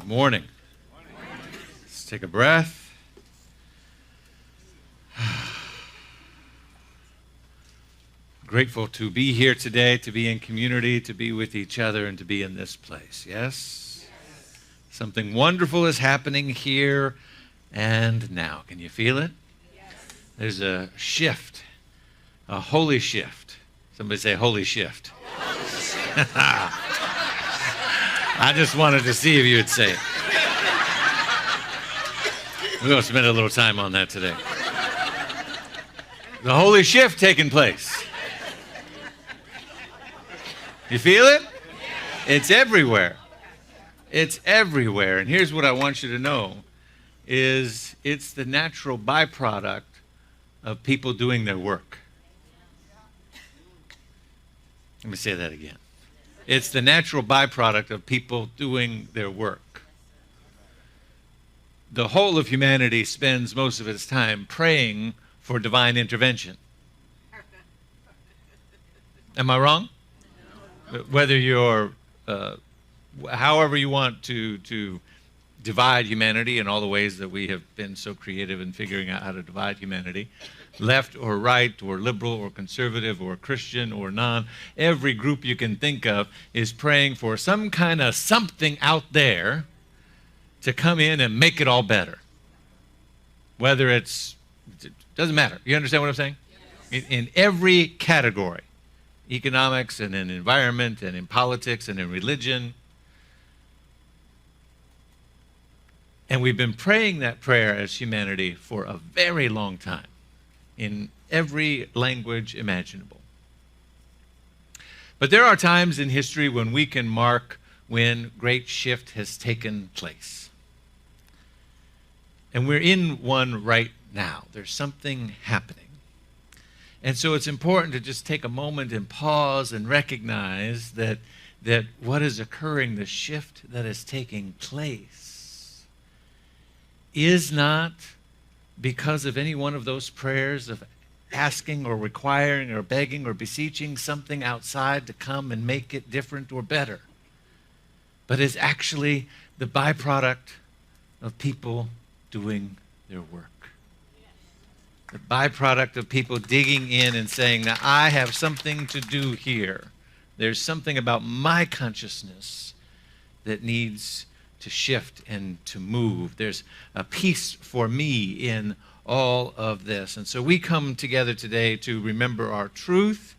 Morning. Let's take a breath. Grateful to be here today, to be in community, to be with each other, and to be in this place. Yes? Something wonderful is happening here and now. Can you feel it? Yes. There's a shift, a holy shift. Somebody say holy shift. Holy shift. I just wanted to see if you would say it. We're going to spend a little time on that today. The holy shift taking place. You feel it? It's everywhere. It's everywhere. And here's what I want you to know is it's the natural byproduct of people doing their work. Let me say that again. It's the natural byproduct of people doing their work. The whole of humanity spends most of its time praying for divine intervention. Am I wrong? Whether you're, however you want to divide humanity in all the ways that we have been so creative in figuring out how to divide humanity, left or right or liberal or conservative or Christian or non, every group you can think of is praying for some kind of something out there to come in and make it all better. Whether it doesn't matter. You understand what I'm saying? Yes. In every category, economics and in environment and in politics and in religion. And we've been praying that prayer as humanity for a very long time in every language imaginable. But there are times in history when we can mark when great shift has taken place. And we're in one right now. There's something happening. And so it's important to just take a moment and pause and recognize that what is occurring, the shift that is taking place, is not because of any one of those prayers of asking or requiring or begging or beseeching something outside to come and make it different or better, but is actually the byproduct of people doing their work. The byproduct of people digging in and saying, now I have something to do here. There's something about my consciousness that needs to shift and to move. There's a piece for me in all of this. And so we come together today to remember our truth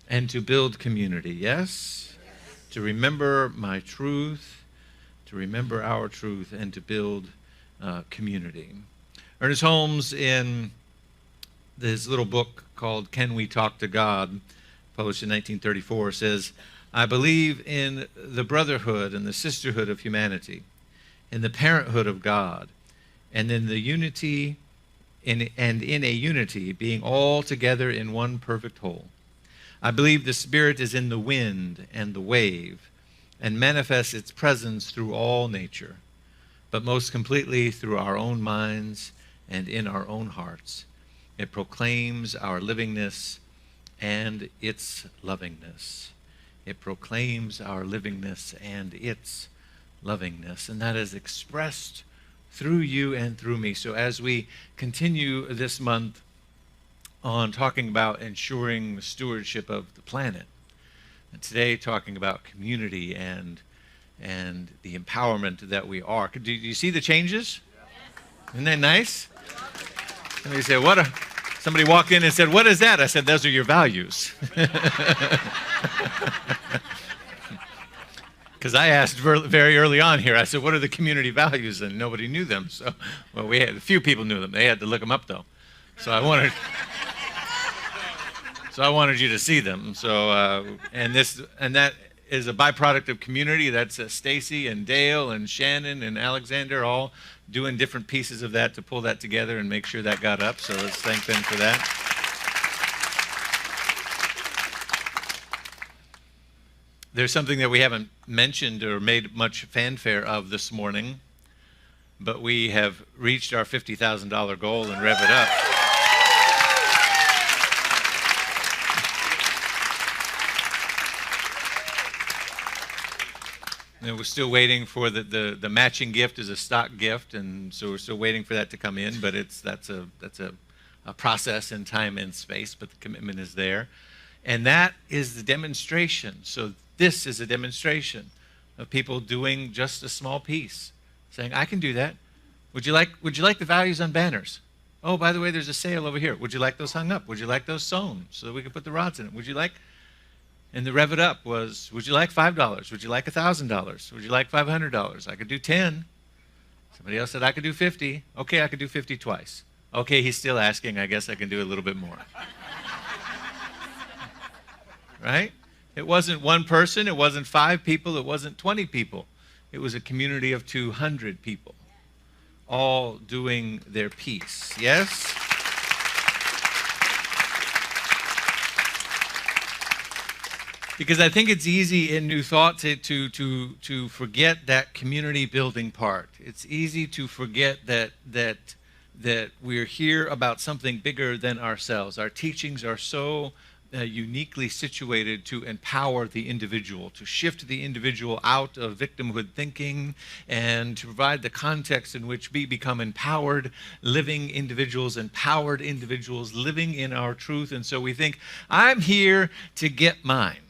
and to build community. Yes? To remember my truth, to remember our truth, and to build community. Ernest Holmes, in his little book called Can We Talk to God, published in 1934, says, I believe in the brotherhood and the sisterhood of humanity, in the parenthood of God, and in the unity in a unity, being all together in one perfect whole. I believe the Spirit is in the wind and the wave, and manifests its presence through all nature, but most completely through our own minds and in our own hearts. It proclaims our livingness and its lovingness. It proclaims our livingness and its lovingness. And that is expressed through you and through me. So as we continue this month on talking about ensuring the stewardship of the planet, and today talking about community and the empowerment that we are. Do you see the changes? Yes. Isn't that nice? Somebody said, somebody walked in and said, what is that? I said, those are your values. Because I asked very early on here, I said, what are the community values? And nobody knew them. So, well, a few people knew them. They had to look them up, though. So I wanted you to see them. So, and that is a byproduct of community. That's Stacy and Dale and Shannon and Alexander all doing different pieces of that to pull that together and make sure that got up. So let's thank them for that. There's something that we haven't mentioned or made much fanfare of this morning, but we have reached our $50,000 goal and Rev It Up. And we're still waiting for the matching gift is a stock gift, and so we're still waiting for that to come in. But that's a process in time and space, but the commitment is there, and that is the demonstration. So this is a demonstration of people doing just a small piece, saying, "I can do that. Would you like the values on banners? Oh, by the way, there's a sale over here. Would you like those hung up? Would you like those sewn so that we can put the rods in it? Would you like?" And the Rev It Up was, "Would you like $5? Would you like $1,000? Would you like $500? I could do 10. Somebody else said I could do 50. Okay, I could do 50 twice. Okay, he's still asking. I guess I can do a little bit more." Right? It wasn't one person. It wasn't 5 people. It wasn't 20 people. It was a community of 200 people, all doing their piece. Yes? Because I think it's easy in New Thought to forget that community building part. It's easy to forget that we're here about something bigger than ourselves. Our teachings are so uniquely situated to empower the individual, to shift the individual out of victimhood thinking, and to provide the context in which we become empowered, living individuals, empowered individuals living in our truth. And so we think, I'm here to get mine.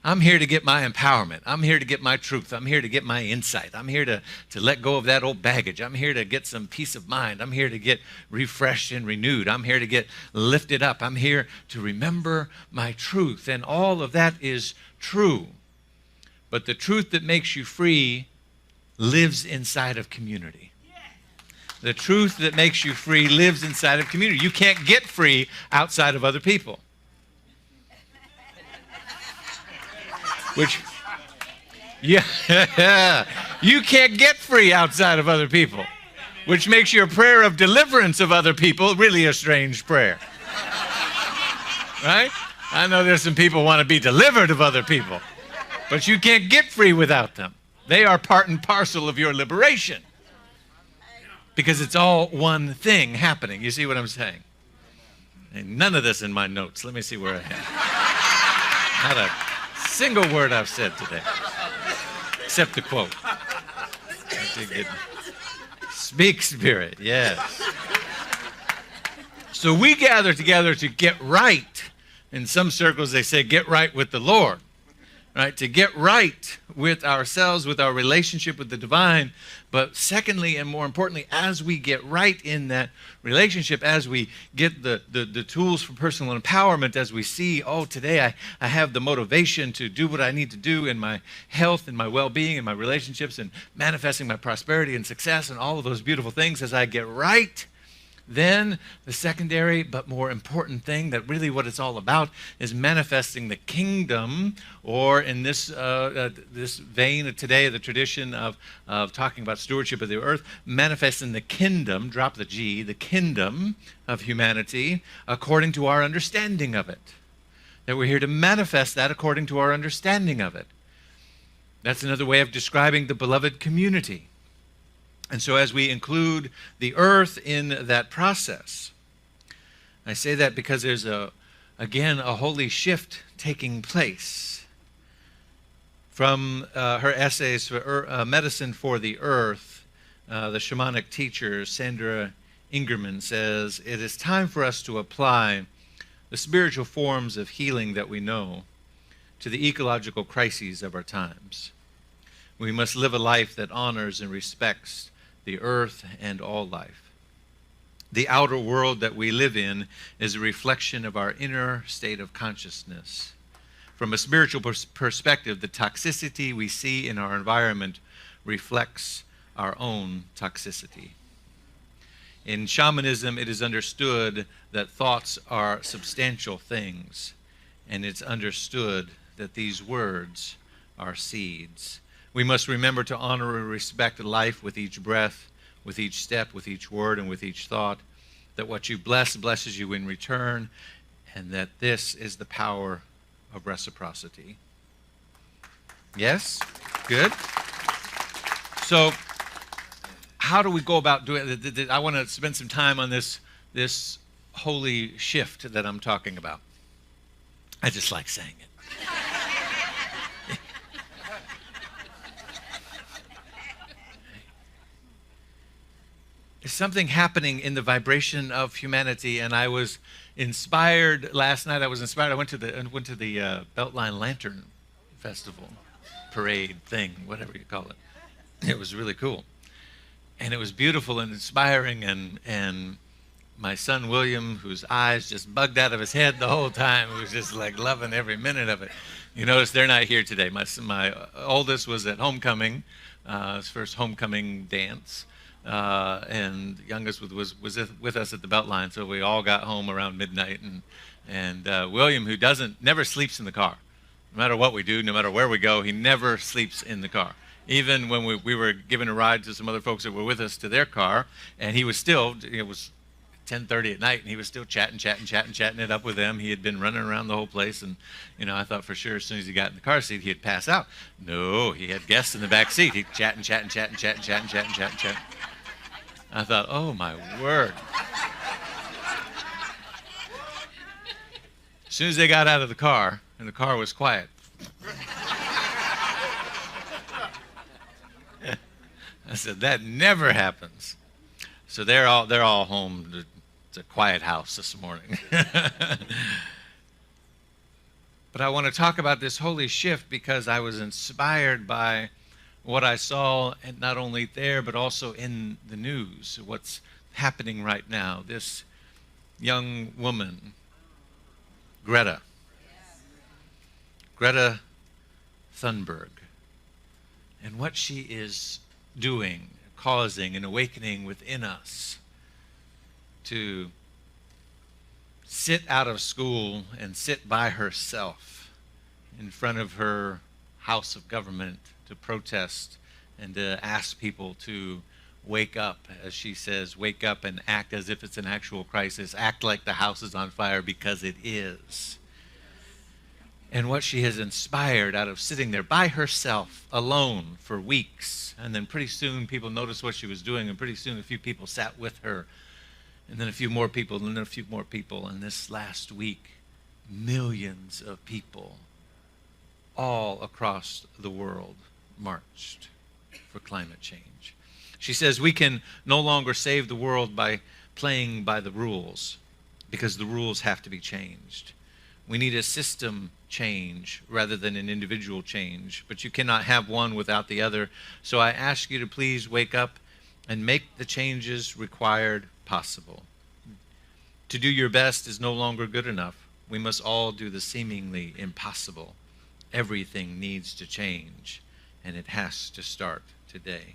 I'm here to get my empowerment. I'm here to get my truth. I'm here to get my insight. I'm here to let go of that old baggage. I'm here to get some peace of mind. I'm here to get refreshed and renewed. I'm here to get lifted up. I'm here to remember my truth. And all of that is true. But the truth that makes you free lives inside of community. The truth that makes you free lives inside of community. You can't get free outside of other people. You can't get free outside of other people, which makes your prayer of deliverance of other people really a strange prayer. Right? I know there's some people who want to be delivered of other people, but you can't get free without them. They are part and parcel of your liberation, because it's all one thing happening. You see what I'm saying? And none of this in my notes. Let me see where I am. Not a single word I've said today, except the quote. Speak, Spirit, yes. So we gather together to get right. In some circles, they say, get right with the Lord. Right? To get right with ourselves, with our relationship with the divine. But secondly, and more importantly, as we get right in that relationship, as we get the tools for personal empowerment, as we see, oh, today I have the motivation to do what I need to do in my health and my well-being and my relationships and manifesting my prosperity and success and all of those beautiful things, as I get right, then the secondary but more important thing, that really what it's all about, is manifesting the kingdom, or in this this vein of today, the tradition of talking about stewardship of the earth, manifesting the kingdom, drop the G, the kingdom of humanity according to our understanding of it. That we're here to manifest that according to our understanding of it. That's another way of describing the beloved community. And so as we include the earth in that process, I say that because there's again a holy shift taking place. From her essays for Medicine for the Earth, the shamanic teacher Sandra Ingerman says, it is time for us to apply the spiritual forms of healing that we know to the ecological crises of our times. We must live a life that honors and respects the earth and all life. The outer world that we live in is a reflection of our inner state of consciousness. From a spiritual perspective, the toxicity we see in our environment reflects our own toxicity. In shamanism, it is understood that thoughts are substantial things, and it's understood that these words are seeds. We must remember to honor and respect life with each breath, with each step, with each word, and with each thought, that what you bless blesses you in return, and that this is the power of reciprocity. Yes? Good? So, how do we go about doing it? I want to spend some time on this holy shift that I'm talking about. I just like saying it. something happening in the vibration of humanity, and I was inspired last night. I was inspired. I went to the Beltline Lantern Festival, parade thing, whatever you call it. It was really cool, and it was beautiful and inspiring. And my son William, whose eyes just bugged out of his head the whole time, was just like loving every minute of it. You notice they're not here today. My oldest was at homecoming, his first homecoming dance. And the youngest was with us at the Beltline, so we all got home around midnight. And William, who never sleeps in the car, no matter what we do, no matter where we go, he never sleeps in the car. Even when we were giving a ride to some other folks that were with us to their car, and he was still, it was 10:30 at night, and he was still chatting it up with them. He had been running around the whole place, and I thought for sure as soon as he got in the car seat, he'd pass out. No, he had guests in the back seat. He'd chatting. I thought, oh my word. As soon as they got out of the car, and the car was quiet, I said, that never happens. So they're all home. It's a quiet house this morning. But I want to talk about this holy shift because I was inspired by what I saw, and not only there, but also in the news, what's happening right now. This young woman, Greta Thunberg, and what she is doing, causing an awakening within us to sit out of school and sit by herself in front of her house of government to protest and to ask people to wake up, as she says, wake up and act as if it's an actual crisis, act like the house is on fire, because it is. And what she has inspired out of sitting there by herself, alone, for weeks, and then pretty soon people noticed what she was doing, and pretty soon a few people sat with her, and then a few more people, and then a few more people, and this last week, millions of people all across the world marched for climate change. She says we can no longer save the world by playing by the rules, because the rules have to be changed. We need a system change rather than an individual change, but you cannot have one without the other. So I ask you to please wake up and make the changes required possible. To do your best is no longer good enough. We must all do the seemingly impossible. Everything needs to change, and it has to start today.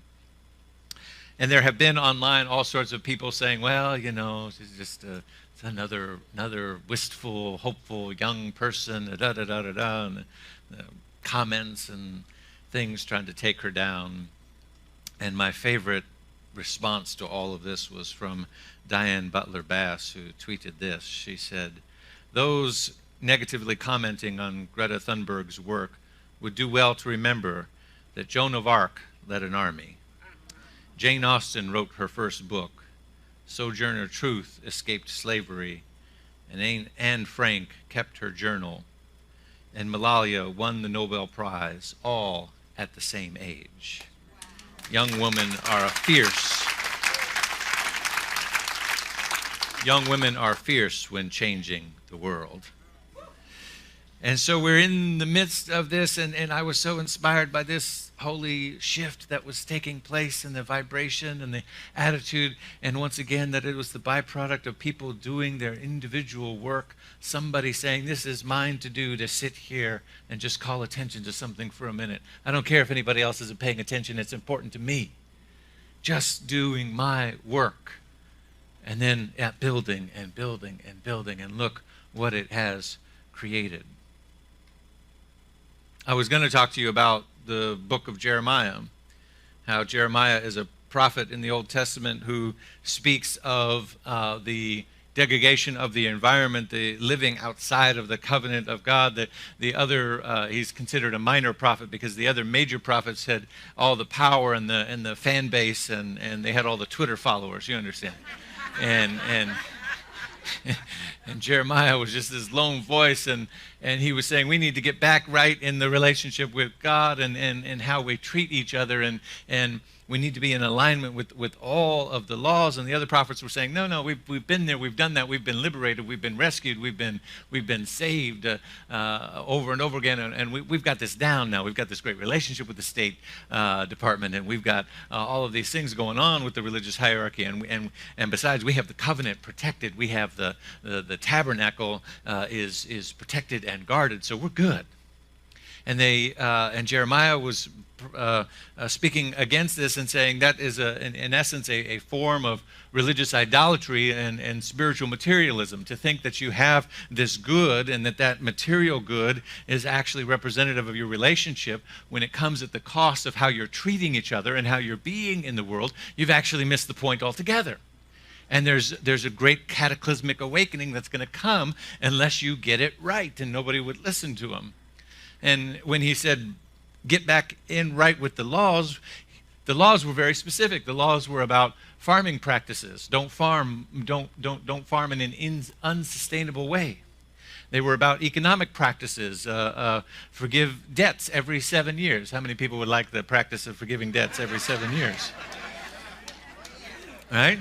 And there have been online all sorts of people saying, well, she's just it's another wistful, hopeful young person, and comments and things trying to take her down. And my favorite response to all of this was from Diane Butler Bass, who tweeted this. She said, those negatively commenting on Greta Thunberg's work would do well to remember that Joan of Arc led an army. Jane Austen wrote her first book. Sojourner Truth escaped slavery. And Anne Frank kept her journal. And Malala won the Nobel Prize, all at the same age. Young women are fierce when changing the world. And so we're in the midst of this, and I was so inspired by this holy shift that was taking place in the vibration and the attitude, and once again that it was the byproduct of people doing their individual work, somebody saying, this is mine to do, to sit here and just call attention to something for a minute. I don't care if anybody else isn't paying attention, it's important to me. Just doing my work. And then building and building and building, and look what it has created. I was going to talk to you about the book of Jeremiah, how Jeremiah is a prophet in the Old Testament who speaks of the degradation of the environment, the living outside of the covenant of God. The other, he's considered a minor prophet because the other major prophets had all the power and the fan base, and they had all the Twitter followers, you understand. And Jeremiah was just this lone voice, and he was saying we need to get back right in the relationship with God and how we treat each other, and We need to be in alignment with all of the laws. And the other prophets were saying, no, we've been there, we've done that, we've been liberated, we've been rescued, we've been saved over and over again, and we've got this down now. We've got this great relationship with the State Department, and we've got all of these things going on with the religious hierarchy, and besides, we have the covenant protected. We have the tabernacle is protected and guarded, so we're good. And Jeremiah was speaking against this and saying that is, in essence, a form of religious idolatry and spiritual materialism, to think that you have this good and that material good is actually representative of your relationship. When it comes at the cost of how you're treating each other and how you're being in the world, you've actually missed the point altogether. And there's a great cataclysmic awakening that's going to come unless you get it right, and nobody would listen to him. And when he said, get back in right with the laws were very specific. The laws were about farming practices. Don't farm in an unsustainable way. They were about economic practices. Forgive debts every 7 years. How many people would like the practice of forgiving debts every 7 years? Right?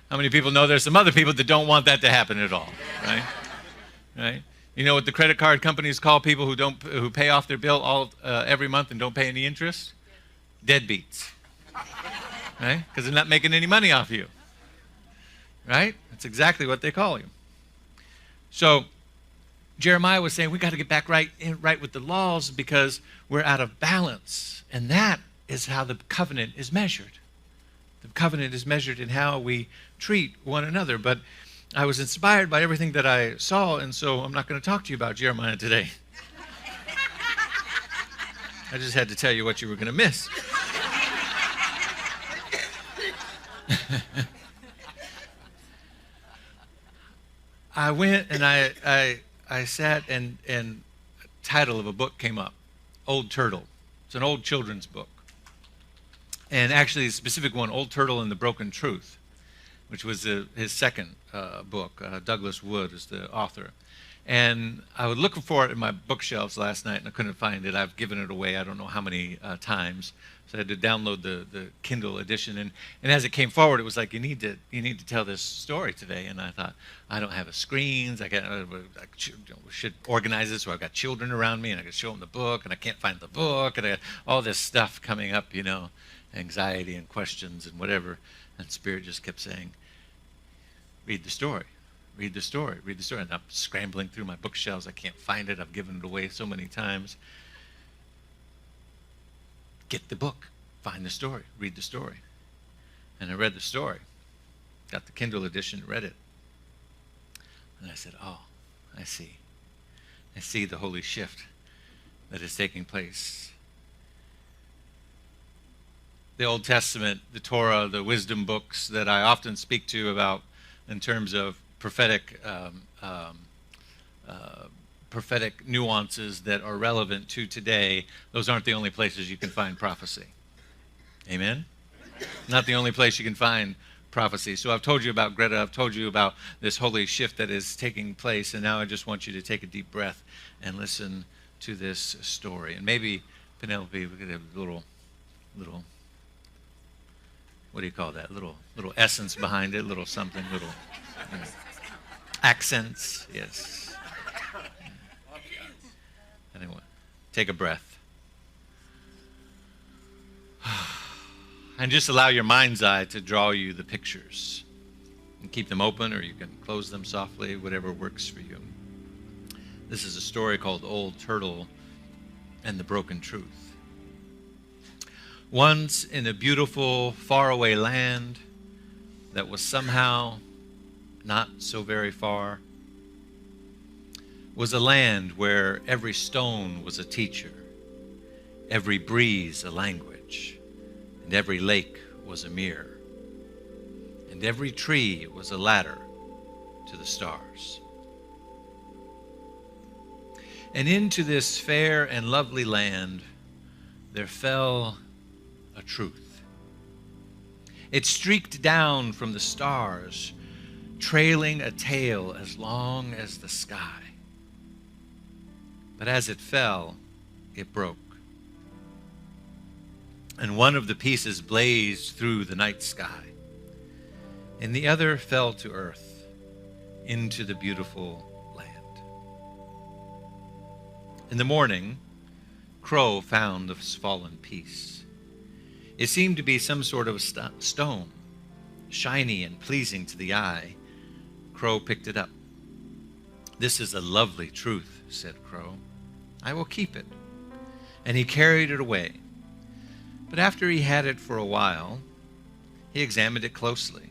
How many people know there's some other people that don't want that to happen at all? Right? Right? You know what the credit card companies call people who pay off their bill every month and don't pay any interest? Deadbeats. Right? Because they're not making any money off you. Right? That's exactly what they call you. So Jeremiah was saying we got to get back right with the laws because we're out of balance. And that is how the covenant is measured. The covenant is measured in how we treat one another. But I was inspired by everything that I saw, and so I'm not going to talk to you about Jeremiah today. I just had to tell you what you were going to miss. I went and I sat and the title of a book came up, Old Turtle. It's an old children's book. And actually, the specific one, Old Turtle and the Broken Truth, which was his second book. Douglas Wood is the author. And I was looking for it in my bookshelves last night, and I couldn't find it. I've given it away I don't know how many times. So I had to download the Kindle edition. And as it came forward, it was like, you need to tell this story today. And I thought, I don't have screens. I should organize this, so I've got children around me, and I could show them the book, and I can't find the book, and I got all this stuff coming up, anxiety and questions and whatever. And Spirit just kept saying, read the story, read the story, read the story. And I'm scrambling through my bookshelves. I can't find it. I've given it away so many times. Get the book, find the story, read the story. And I read the story, got the Kindle edition, read it. And I said, oh, I see. I see the holy shift that is taking place. The Old Testament, the Torah, the wisdom books that I often speak to about in terms of prophetic nuances that are relevant to today, those aren't the only places you can find prophecy. Amen? Not the only place you can find prophecy. So I've told you about Greta, I've told you about this holy shift that is taking place, and now I just want you to take a deep breath and listen to this story. And maybe, Penelope, we could have a little what do you call that? Little essence behind it, little something, little accents. Yes. Anyway, take a breath. And just allow your mind's eye to draw you the pictures. And keep them open, or you can close them softly, whatever works for you. This is a story called Old Turtle and the Broken Truth. Once in a beautiful, faraway land that was somehow not so very far, was a land where every stone was a teacher, every breeze a language, and every lake was a mirror, and every tree was a ladder to the stars. And into this fair and lovely land there fell a truth. It streaked down from the stars, trailing a tail as long as the sky. But as it fell, it broke. and one of the pieces blazed through the night sky, and the other fell to earth into the beautiful land. In the morning, Crow found the fallen piece. It seemed to be some sort of stone, shiny and pleasing to the eye. Crow picked it up. "This is a lovely truth," said Crow. "I will keep it." And he carried it away. But after he had it for a while, he examined it closely.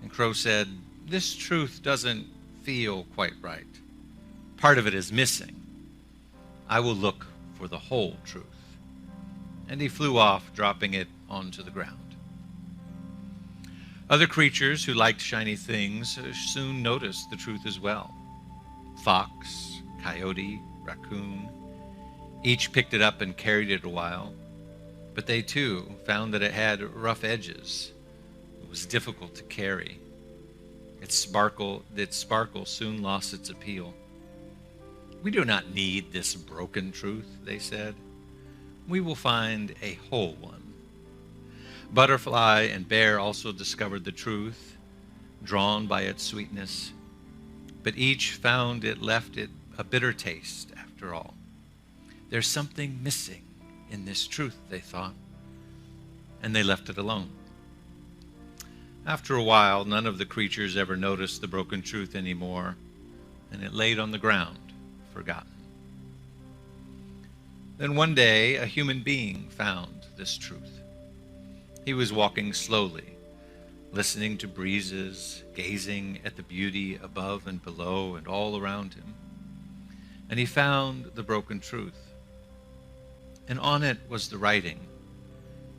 And Crow said, "This truth doesn't feel quite right. Part of it is missing. I will look for the whole truth." And he flew off, dropping it onto the ground. Other creatures who liked shiny things soon noticed the truth as well. Fox, coyote, raccoon, each picked it up and carried it a while, but they too found that it had rough edges. It was difficult to carry. Its sparkle soon lost its appeal. "We do not need this broken truth," they said. "We will find a whole one." Butterfly and bear also discovered the truth, drawn by its sweetness, but each found it left it a bitter taste after all. "There's something missing in this truth," they thought, and they left it alone. After a while, none of the creatures ever noticed the broken truth anymore, and it laid on the ground, forgotten. Then one day, a human being found this truth. He was walking slowly, listening to breezes, gazing at the beauty above and below and all around him. And he found the broken truth. And on it was the writing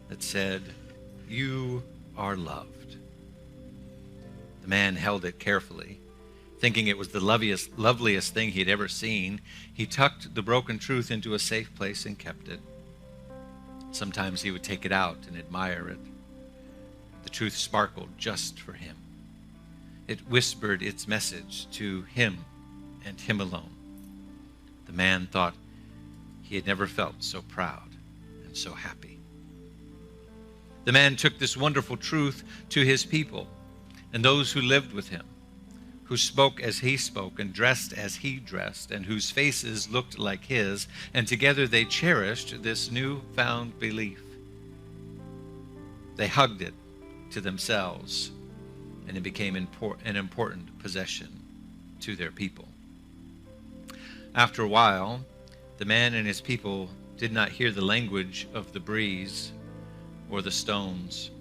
that said, "You are loved." The man held it carefully. Thinking it was the loveliest thing he had ever seen, he tucked the broken truth into a safe place and kept it. Sometimes he would take it out and admire it. The truth sparkled just for him. It whispered its message to him and him alone. The man thought he had never felt so proud and so happy. The man took this wonderful truth to his people and those who lived with him, who spoke as he spoke and dressed as he dressed, and whose faces looked like his, and together they cherished this newfound belief. They hugged it to themselves, and it became an important possession to their people. After a while, the man and his people did not hear the language of the breeze or the stones,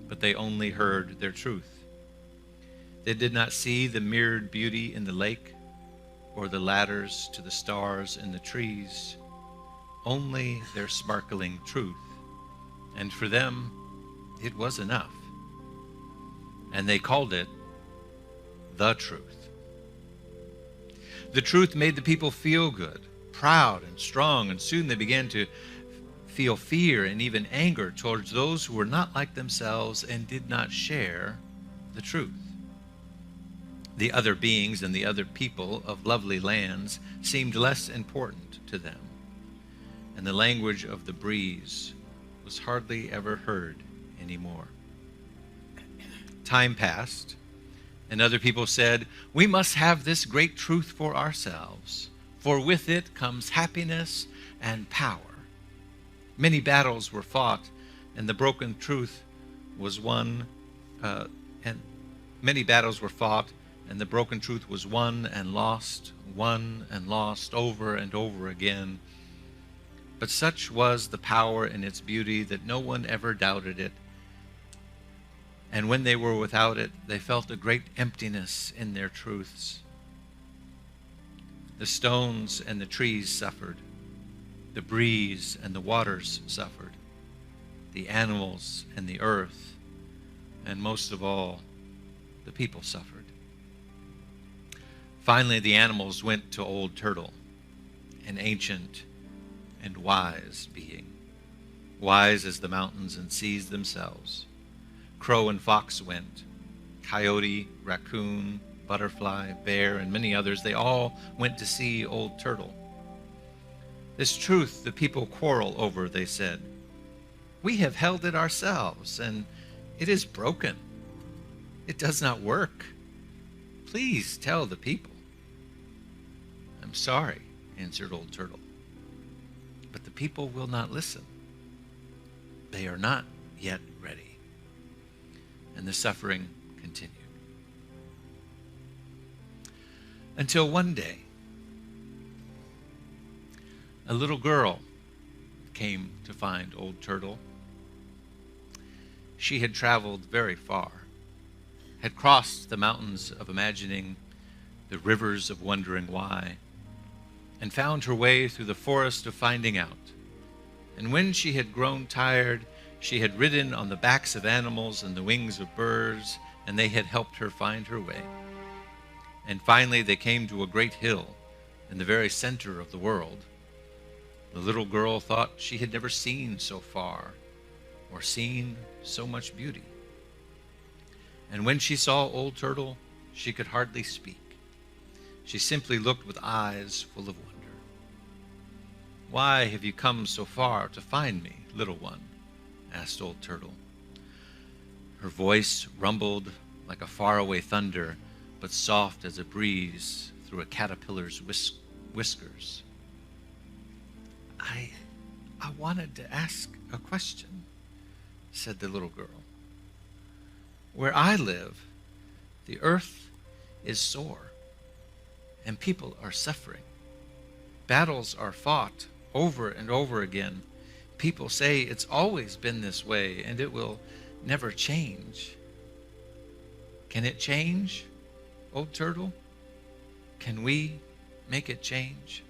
but they only heard their truth. They did not see the mirrored beauty in the lake or the ladders to the stars in the trees, only their sparkling truth. And for them, it was enough. And they called it the truth. The truth made the people feel good, proud and strong, and soon they began to feel fear and even anger towards those who were not like themselves and did not share the truth. The other beings and the other people of lovely lands seemed less important to them, and the language of the breeze was hardly ever heard anymore. Time passed, and other people said, "We must have this great truth for ourselves, for with it comes happiness and power." Many battles were fought, and the broken truth was won, many battles were fought, and the broken truth was won and lost over and over again. But such was the power and its beauty that no one ever doubted it. And when they were without it, they felt a great emptiness in their truths. The stones and the trees suffered. The breeze and the waters suffered. The animals and the earth, and most of all, the people suffered. Finally, the animals went to Old Turtle, an ancient and wise being, wise as the mountains and seas themselves. Crow and fox went. Coyote, raccoon, butterfly, bear, and many others, they all went to see Old Turtle. "This truth the people quarrel over," they said. We have held it ourselves, and it is broken. It does not work. Please tell the people." "I'm sorry," answered Old Turtle, "but the people will not listen. They are not yet ready." And the suffering continued. Until one day, a little girl came to find Old Turtle. She had traveled very far, had crossed the mountains of imagining, the rivers of wondering why, and found her way through the forest of finding out. And when she had grown tired, she had ridden on the backs of animals and the wings of birds, and they had helped her find her way. And finally they came to a great hill in the very center of the world. The little girl thought she had never seen so far or seen so much beauty. And when she saw Old Turtle, she could hardly speak. She simply looked with eyes full of wonder. "Why have you come so far to find me, little one?" asked Old Turtle. Her voice rumbled like a faraway thunder, but soft as a breeze through a caterpillar's whiskers. I wanted to ask a question," said the little girl. "Where I live, the earth is sore, and people are suffering. Battles are fought over and over again. People say it's always been this way, and it will never change. Can it change, Old Turtle? Can we make it change?"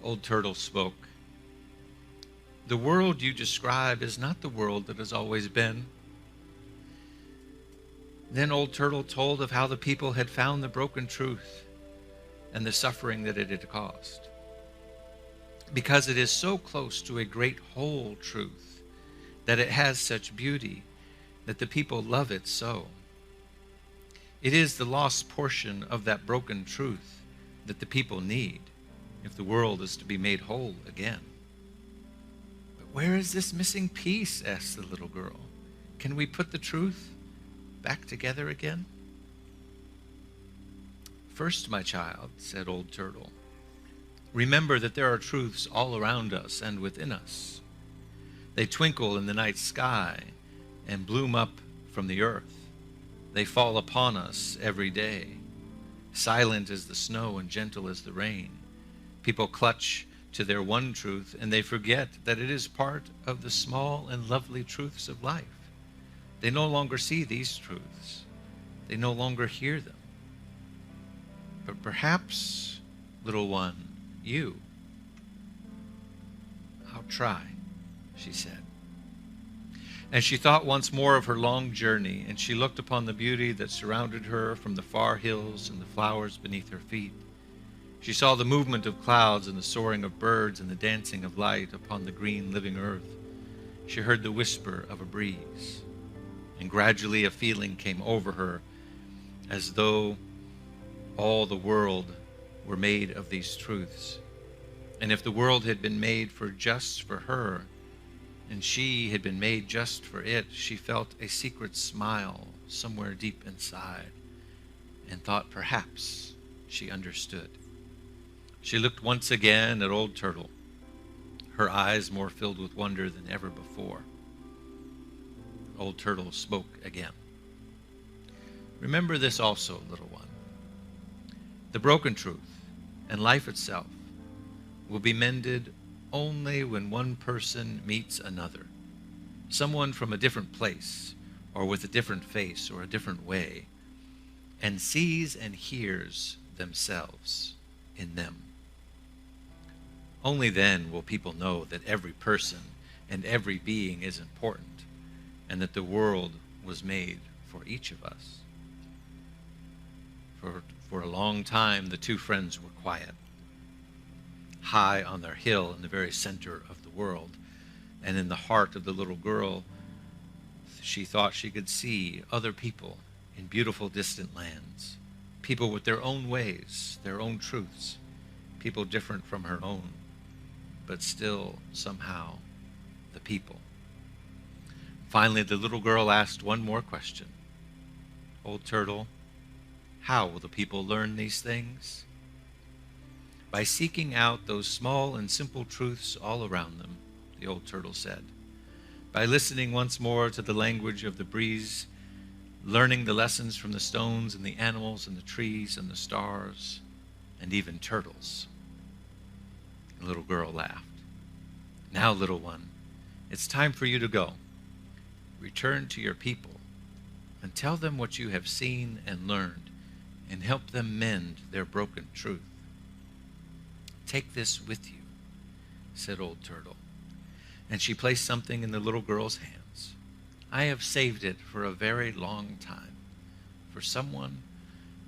Old Turtle spoke. "The world you describe is not the world that has always been." Then Old Turtle told of how the people had found the broken truth and the suffering that it had caused. Because it is so close to a great whole truth, that it has such beauty, that the people love it so. It is the lost portion of that broken truth that the people need if the world is to be made whole again. "But where is this missing piece?" asked the little girl. "Can we put the truth back together again?" "First, my child," said Old Turtle, "remember that there are truths all around us and within us. They twinkle in the night sky and bloom up from the earth. They fall upon us every day, silent as the snow and gentle as the rain. People clutch to their one truth, and they forget that it is part of the small and lovely truths of life. They no longer see these truths. They no longer hear them. But perhaps, little one, you—" "I'll try," she said. And she thought once more of her long journey, and she looked upon the beauty that surrounded her from the far hills and the flowers beneath her feet. She saw the movement of clouds and the soaring of birds and the dancing of light upon the green living earth. She heard the whisper of a breeze, and gradually a feeling came over her as though all the world were made of these truths. And if the world had been made just for her, and she had been made just for it, she felt a secret smile somewhere deep inside, and thought perhaps she understood. She looked once again at Old Turtle, her eyes more filled with wonder than ever before. Old Turtle spoke again. "Remember this also, little one. The broken truth and life itself will be mended only when one person meets another, someone from a different place or with a different face or a different way, and sees and hears themselves in them. Only then will people know that every person and every being is important, and that the world was made for each of us." For a long time, the two friends were quiet, high on their hill in the very center of the world, and in the heart of the little girl, she thought she could see other people in beautiful distant lands, people with their own ways, their own truths, people different from her own. but still somehow the people. Finally, the little girl asked one more question. Old Turtle, how will the people learn these things? By seeking out those small and simple truths all around them, the old turtle said. By listening once more to the language of the breeze, learning the lessons from the stones and the animals and the trees and the stars and even turtles. The little girl laughed. Now, little one, it's time for you to go. Return to your people and tell them what you have seen and learned and help them mend their broken truth. Take this with you, said Old Turtle. And she placed something in the little girl's hands. I have saved it for a very long time, for someone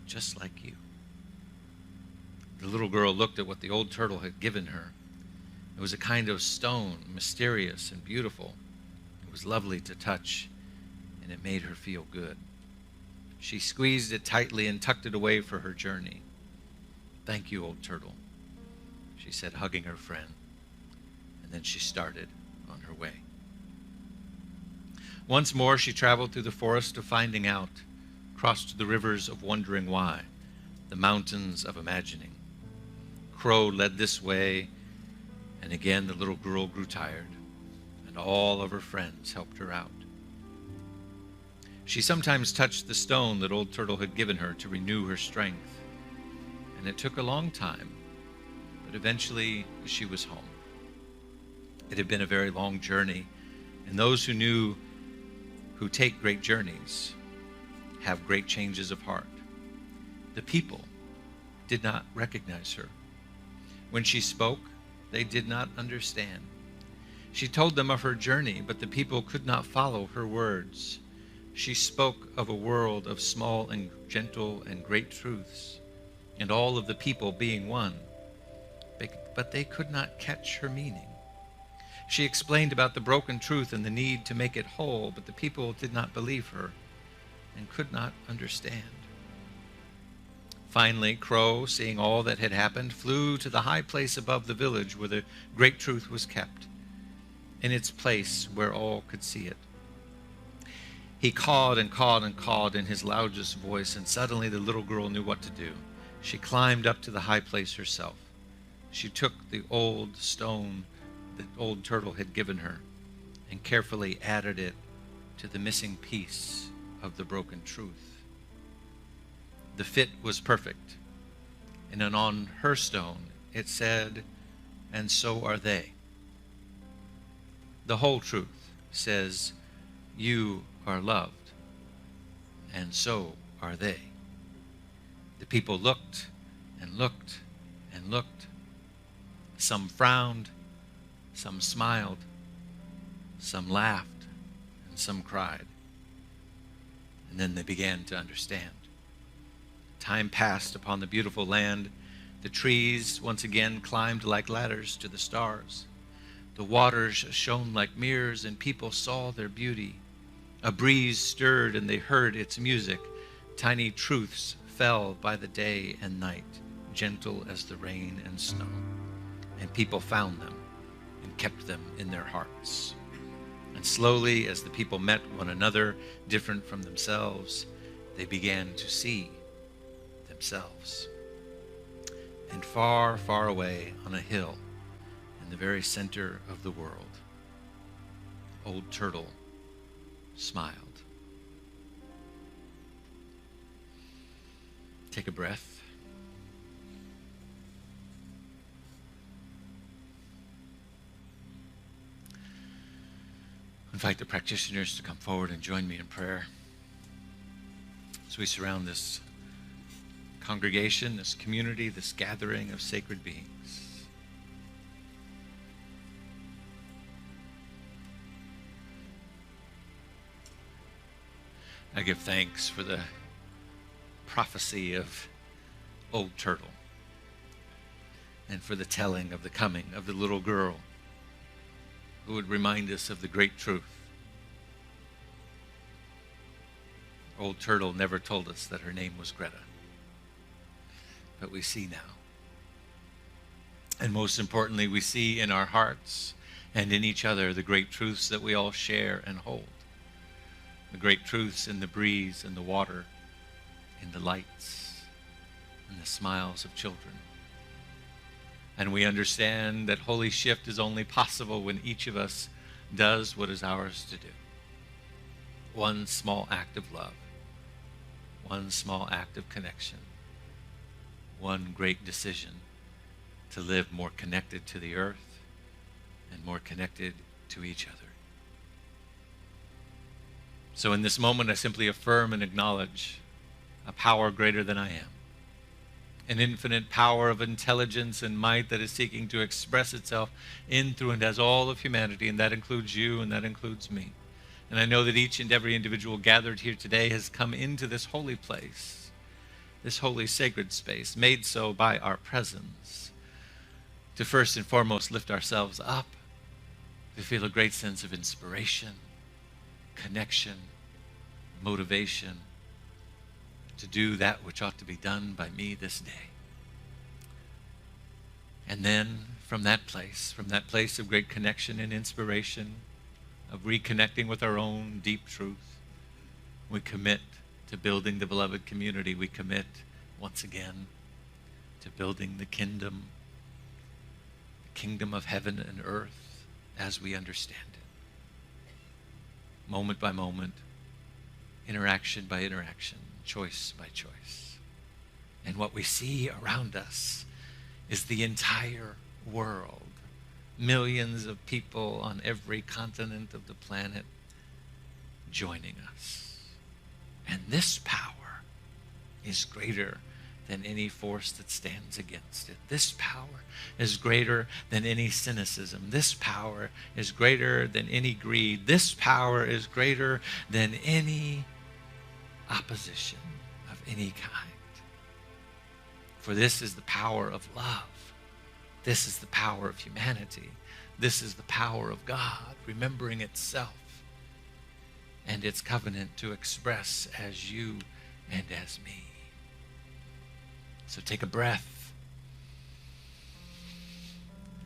just like you. The little girl looked at what the old turtle had given her. It was a kind of stone, mysterious and beautiful. It was lovely to touch, and it made her feel good. She squeezed it tightly and tucked it away for her journey. Thank you, Old Turtle, she said, hugging her friend. And then she started on her way. Once more she traveled through the forest of finding out, crossed the rivers of wondering why, the mountains of imagining. Crow led this way, and again the little girl grew tired, and all of her friends helped her out. She sometimes touched the stone that Old Turtle had given her to renew her strength, and it took a long time, but eventually she was home. It had been a very long journey, and those who take great journeys have great changes of heart. The people did not recognize her. When she spoke, they did not understand. She told them of her journey, but the people could not follow her words. She spoke of a world of small and gentle and great truths, and all of the people being one, but they could not catch her meaning. She explained about the broken truth and the need to make it whole, but the people did not believe her and could not understand. Finally, Crow, seeing all that had happened, flew to the high place above the village where the great truth was kept, in its place where all could see it. He cawed and cawed and cawed in his loudest voice, and suddenly the little girl knew what to do. She climbed up to the high place herself. She took the old stone that Old Turtle had given her and carefully added it to the missing piece of the broken truth. The fit was perfect, and then on her stone it said, and so are they. The whole truth says, you are loved, and so are they. The people looked and looked and looked. Some frowned, some smiled, some laughed, and some cried. And then they began to understand. Time passed upon the beautiful land. The trees once again climbed like ladders to the stars. The waters shone like mirrors, and people saw their beauty. A breeze stirred, and they heard its music. Tiny truths fell by the day and night, gentle as the rain and snow. And people found them and kept them in their hearts. And slowly, as the people met one another, different from themselves, they began to see themselves. And far, far away on a hill, in the very center of the world, Old Turtle smiled. Take a breath. Invite the practitioners to come forward and join me in prayer as we surround this congregation, this community, this gathering of sacred beings. I give thanks for the prophecy of Old Turtle and for the telling of the coming of the little girl who would remind us of the great truth. Old Turtle never told us that her name was Greta, but we see now. And most importantly, we see in our hearts and in each other the great truths that we all share and hold. The great truths in the breeze and the water, in the lights and the smiles of children. And we understand that holy shift is only possible when each of us does what is ours to do. One small act of love, one small act of connection, one great decision to live more connected to the earth and more connected to each other. So in this moment, I simply affirm and acknowledge a power greater than I am, an infinite power of intelligence and might that is seeking to express itself in, through, and as all of humanity, and that includes you, and that includes me. And I know that each and every individual gathered here today has come into this holy place, this holy sacred space, made so by our presence, to first and foremost lift ourselves up, to feel a great sense of inspiration, connection, motivation, to do that which ought to be done by me this day. And then from that place of great connection and inspiration, of reconnecting with our own deep truth, we commit to building the beloved community. We commit once again to building the kingdom of heaven and earth as we understand it. Moment by moment, interaction by interaction, choice by choice. And what we see around us is the entire world. Millions of people on every continent of the planet joining us. And this power is greater than any force that stands against it. This power is greater than any cynicism. This power is greater than any greed. This power is greater than any opposition of any kind. For this is the power of love. This is the power of humanity. This is the power of God, remembering itself and its covenant to express as you and as me. So take a breath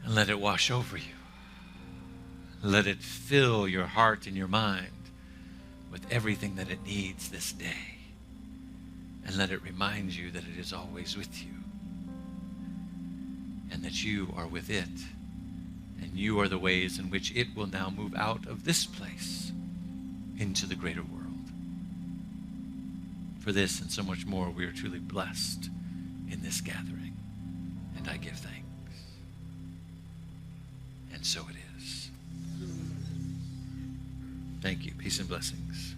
and let it wash over you. Let it fill your heart and your mind with everything that it needs this day. And let it remind you that it is always with you, and that you are with it, and you are the ways in which it will now move out of this place into the greater world. For this and so much more, we are truly blessed in this gathering, and I give thanks. And so it is. Thank you. Peace and blessings.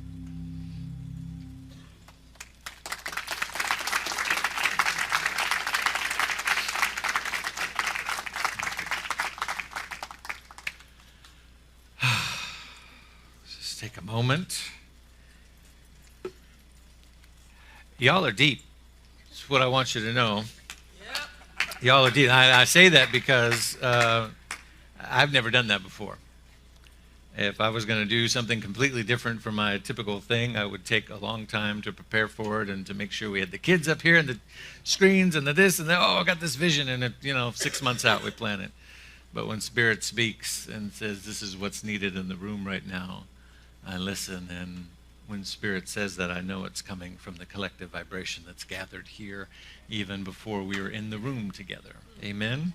Take a moment. Y'all are deep. That's what I want you to know. Yep. Y'all are deep. I say that because I've never done that before. If I was going to do something completely different from my typical thing, I would take a long time to prepare for it and to make sure we had the kids up here and the screens and the this and the, I got this vision, and 6 months out we plan it. But when Spirit speaks and says this is what's needed in the room right now, I listen, and when Spirit says that, I know it's coming from the collective vibration that's gathered here even before we were in the room together. Amen? Amen.